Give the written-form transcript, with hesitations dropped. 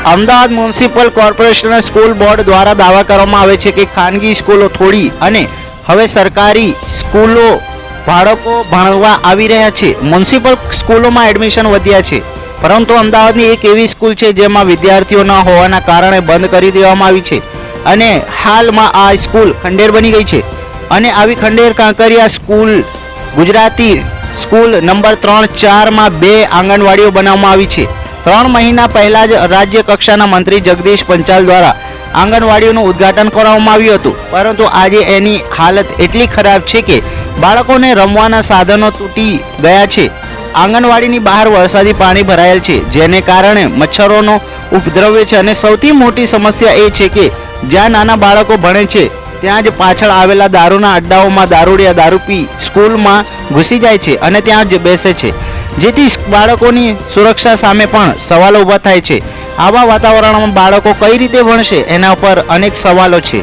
Ahmedabad municipal corporation school board દ્વારા દાવા કરવામાં આવે છે કે ખાનગી સ્કૂલો થોડી અને હવે સરકારી સ્કૂલો બાળકો ભણવા આવી રહ્યા છે. મ્યુનિસિપલ સ્કૂલોમાં એડમિશન વધ્યા છે, પરંતુ અમદાવાદની એક એવી સ્કૂલ છે જેમાં વિદ્યાર્થીઓ ન હોવાના કારણે બંધ કરી દેવામાં આવી છે અને હાલમાં આ સ્કૂલ ખંડેર બની ગઈ છે. અને આવી ખંડેર Kankaria school Gujarati school number 3-4માં 2 આંગણવાડીઓ બનાવવામાં આવી છે. 3 મહિના પહેલા જ રાજ્ય કક્ષાના મંત્રી જગદીશ પંચાલ દ્વારા આંગણવાડીઓનું ઉદ્ઘાટન કરવામાં આવ્યું હતું, પરંતુ આજે એની હાલત એટલી ખરાબ છે કે બાળકોને રમવાના સાધનો તૂટી ગયા છે. આંગણવાડીની બહાર વરસાદી પાણી ભરાયેલ છે, જેને કારણે મચ્છરોનો ઉપદ્રવ છે અને સૌથી મોટી સમસ્યા એ છે કે જ્યાં નાના બાળકો ભણે છે ત્યાં જ પાછળ આવેલા દારૂના અડ્ડાઓમાં દારૂડિયા દારૂ પી સ્કૂલમાં ઘૂસી જાય છે અને ત્યાં જ બેસે છે, જેથી બાળકોની સુરક્ષા સામે પણ સવાલો ઊભા થાય છે. આવા વાતાવરણમાં બાળકો કઈ રીતે ભણશે, એના પર અનેક સવાલો છે.